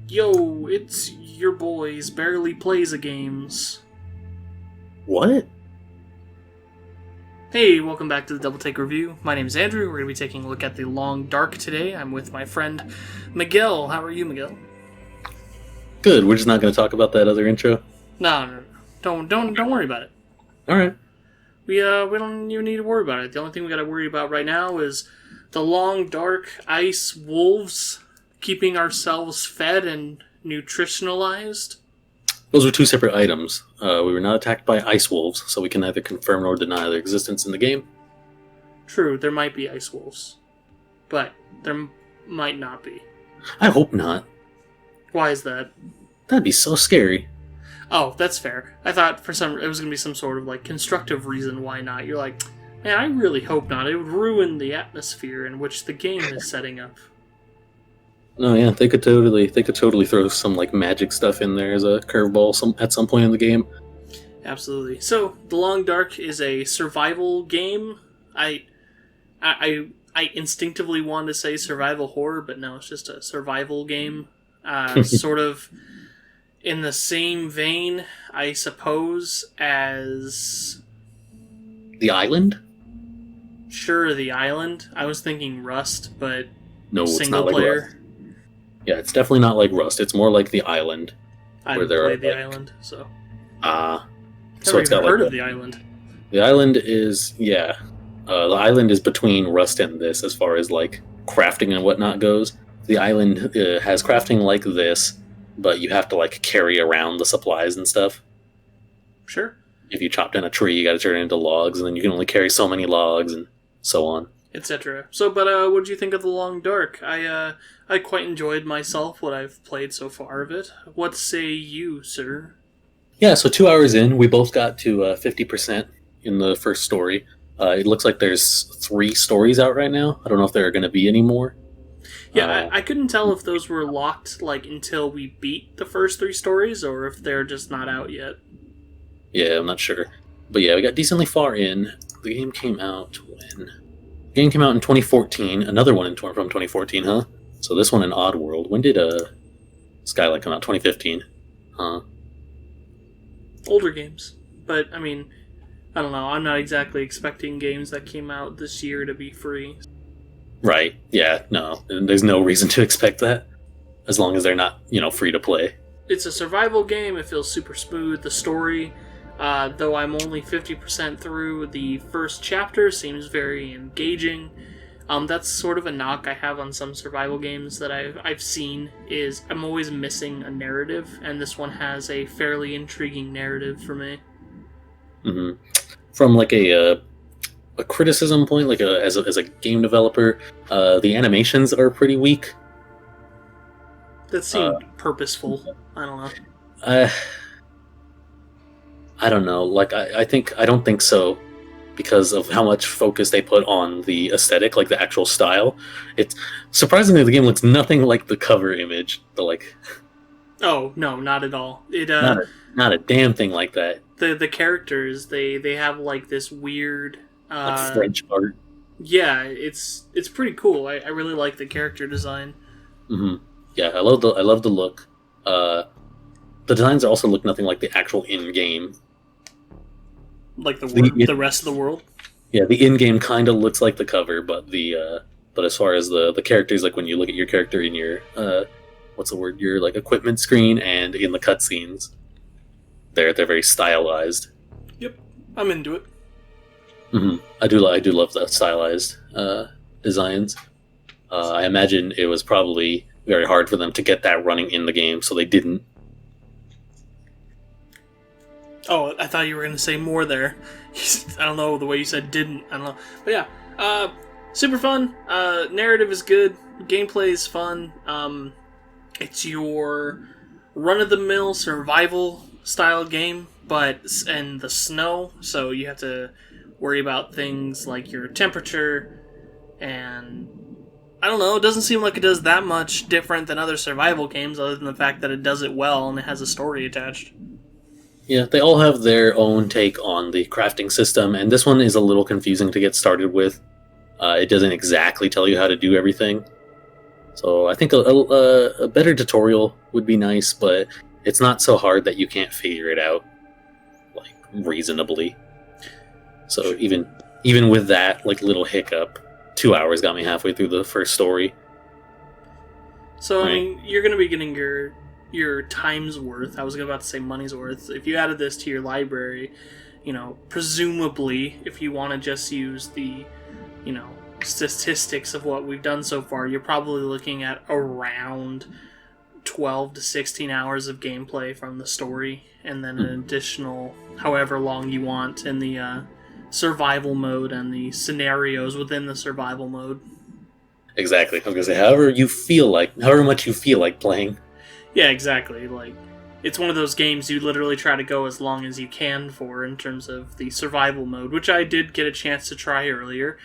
Yo, it's your boys, Barely Plays a Games. What? Hey, welcome back to the Double Take Review. My name is Andrew. We're going to be taking a look at The Long Dark today. I'm with my friend Miguel. How are you, Miguel? Good. We're just not going to talk about that other intro. No. Don't worry about it. All right. We don't even need to worry about it. The only thing we got to worry about right now is the long, dark ice wolves keeping ourselves fed and nutritionalized. Those were two separate items. We were not attacked by ice wolves, so we can neither confirm nor deny their existence in the game. True, there might be ice wolves, but there might not be. I hope not. Why is that? That'd be so scary. Oh, that's fair. I thought it was going to be some sort of constructive reason why not. You're like, man, I really hope not. It would ruin the atmosphere in which the game is setting up. No, yeah, they could totally throw some magic stuff in there as a curveball at some point in the game. Absolutely. So, The Long Dark is a survival game. I instinctively wanted to say survival horror, but no, it's just a survival game. Sort of in the same vein, I suppose, as The Island? Sure, The Island. I was thinking Rust, but No, it's single not like player. Rust. Yeah, it's definitely not like Rust. It's more like The Island. I haven't played The Island, so... So it's got heard of The Island. The Island is, the Island is between Rust and this as far as crafting and whatnot goes. The Island has crafting like this, but you have to carry around the supplies and stuff. Sure. If you chop down a tree, you got to turn it into logs, and then you can only carry so many logs, and so on, etc. So, but what did you think of The Long Dark? I quite enjoyed myself what I've played so far of it. What say you, sir? Yeah, so 2 hours in, we both got to 50% in the first story. It looks like there's 3 stories out right now. I don't know if there are going to be any more. Yeah, I couldn't tell if those were locked until we beat the first 3 stories, or if they're just not out yet. Yeah, I'm not sure. But yeah, we got decently far in. The game came out when? The game came out in 2014. Another one from 2014, huh? So this one in Oddworld. When did Skylight come out? 2015. Huh. Older games. But, I mean, I don't know. I'm not exactly expecting games that came out this year to be free. Right. Yeah, no. There's no reason to expect that. As long as they're not, free to play. It's a survival game. It feels super smooth. The story, though I'm only 50% through the first chapter, seems very engaging. That's sort of a knock I have on some survival games that I've seen, is I'm always missing a narrative, and this one has a fairly intriguing narrative for me. Mm-hmm. From a criticism point, as a game developer, the animations are pretty weak. That seemed purposeful. I don't know. I don't know. I don't think so, because of how much focus they put on the aesthetic, the actual style. It's surprisingly, the game looks nothing like the cover image. Oh no, not at all. It not a damn thing like that. The characters they have this weird French art. Yeah, it's pretty cool. I really like the character design. Mm-hmm. Yeah, I love the look. The designs also look nothing like the actual in-game. The rest of the world? Yeah, the in-game kind of looks like the cover, but as far as the characters, when you look at your character in your your equipment screen and in the cutscenes, they're very stylized. Yep, I'm into it. Mm-hmm. I do love the stylized designs. I imagine it was probably very hard for them to get that running in the game, so they didn't. Oh, I thought you were going to say more there. I don't know, the way you said didn't. I don't know. But yeah, super fun. Narrative is good. Gameplay is fun. It's your run-of-the-mill survival style game, but in the snow, so you have to worry about things like your temperature, and I don't know, it doesn't seem like it does that much different than other survival games, other than the fact that it does it well and it has a story attached. Yeah, they all have their own take on the crafting system, and this one is a little confusing to get started with. It doesn't exactly tell you how to do everything. So I think a better tutorial would be nice, but it's not so hard that you can't figure it out like reasonably. So even with that like little hiccup, 2 hours got me halfway through the first story. So I mean, you're going to be getting your time's worth. I was about to say money's worth. If you added this to your library, presumably, if you want to just use the, statistics of what we've done so far, you're probably looking at around 12 to 16 hours of gameplay from the story, and then an additional however long you want in the survival mode and the scenarios within the survival mode. Exactly. I was gonna say, however much you feel like playing. Yeah, exactly. Like, it's one of those games you literally try to go as long as you can for in terms of the survival mode, which I did get a chance to try earlier.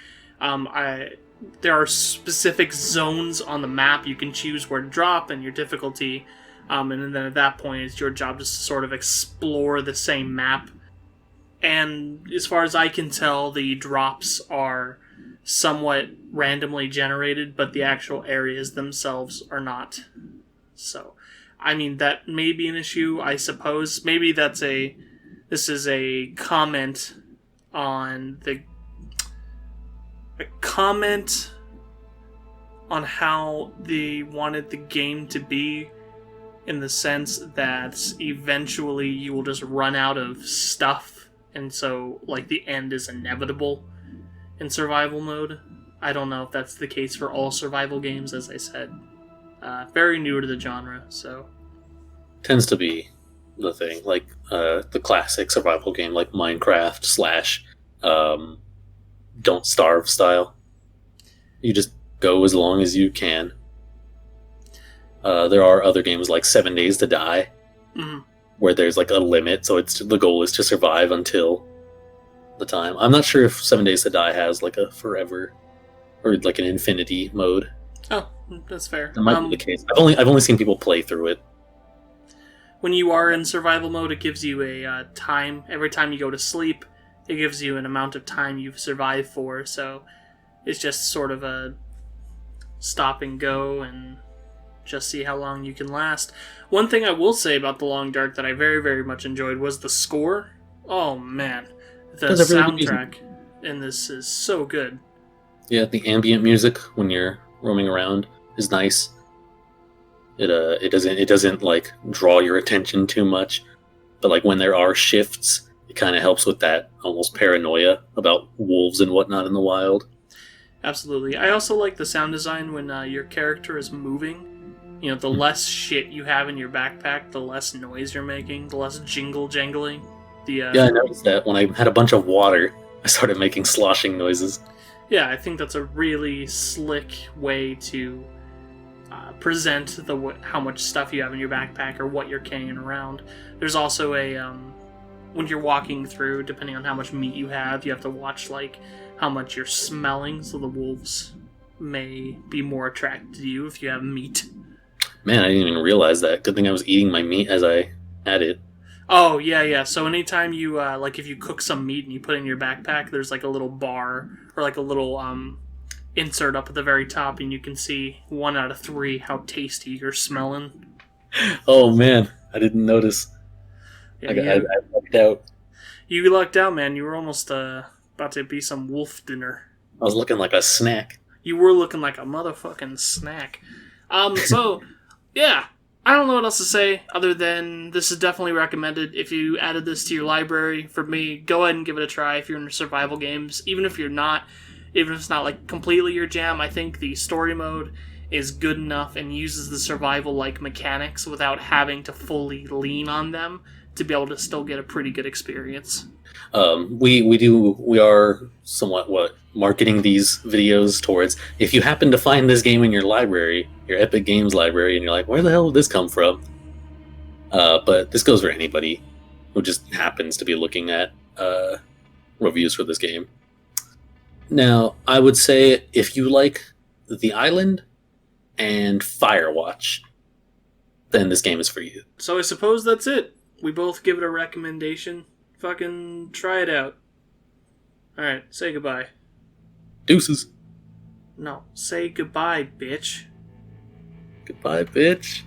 There are specific zones on the map you can choose where to drop and your difficulty, and then at that point it's your job just to sort of explore the same map. And as far as I can tell, the drops are somewhat randomly generated, but the actual areas themselves are not. So, I mean, that may be an issue, I suppose. Maybe this is a comment on how they wanted the game to be, in the sense that eventually you will just run out of stuff, and so, like, the end is inevitable in survival mode. I don't know if that's the case for all survival games, as I said. Very new to the genre, so... Tends to be the thing, like the classic survival game, like Minecraft / Don't Starve style. You just go as long as you can. There are other games like 7 Days to Die, where there's like a limit, so the goal is to survive until the time. I'm not sure if 7 Days to Die has like a forever or like an infinity mode. Oh, that's fair. That might be the case. I've only seen people play through it. When you are in survival mode, it gives you a time. Every time you go to sleep, it gives you an amount of time you've survived for, so it's just sort of a stop and go and just see how long you can last. One thing I will say about The Long Dark that I very, very much enjoyed was the score. Oh, man. The soundtrack in this is so good. Yeah, the ambient music when you're roaming around is nice. It doesn't like draw your attention too much, but like when there are shifts, it kind of helps with that almost paranoia about wolves and whatnot in the wild. Absolutely. I also like the sound design when your character is moving. The less shit you have in your backpack, the less noise you're making, the less jingle-jangling. Yeah, I noticed that when I had a bunch of water, I started making sloshing noises. Yeah, I think that's a really slick way to present how much stuff you have in your backpack or what you're carrying around. There's also when you're walking through, depending on how much meat you have to watch like how much you're smelling, so the wolves may be more attracted to you if you have meat. Man, I didn't even realize that. Good thing I was eating my meat as I had it. Oh, yeah. So anytime you, like if you cook some meat and you put it in your backpack, there's like a little bar or like a little insert up at the very top, and you can see 1 out of 3 how tasty you're smelling. Oh, man. I didn't notice. Yeah, I lucked out. You lucked out, man. You were almost about to be some wolf dinner. I was looking like a snack. You were looking like a motherfucking snack. So, yeah. I don't know what else to say other than this is definitely recommended. If you added this to your library, for me, go ahead and give it a try if you're into survival games. Even if it's not like completely your jam, I think the story mode is good enough and uses the survival-like mechanics without having to fully lean on them to be able to still get a pretty good experience. We are somewhat marketing these videos towards, if you happen to find this game in your library, your Epic Games library, and you're like, where the hell did this come from? But this goes for anybody who just happens to be looking at reviews for this game. Now, I would say if you like The Island and Firewatch, then this game is for you. So I suppose that's it. We both give it a recommendation. Fucking try it out. Alright, say goodbye. Deuces. No, say goodbye, bitch. Goodbye, bitch.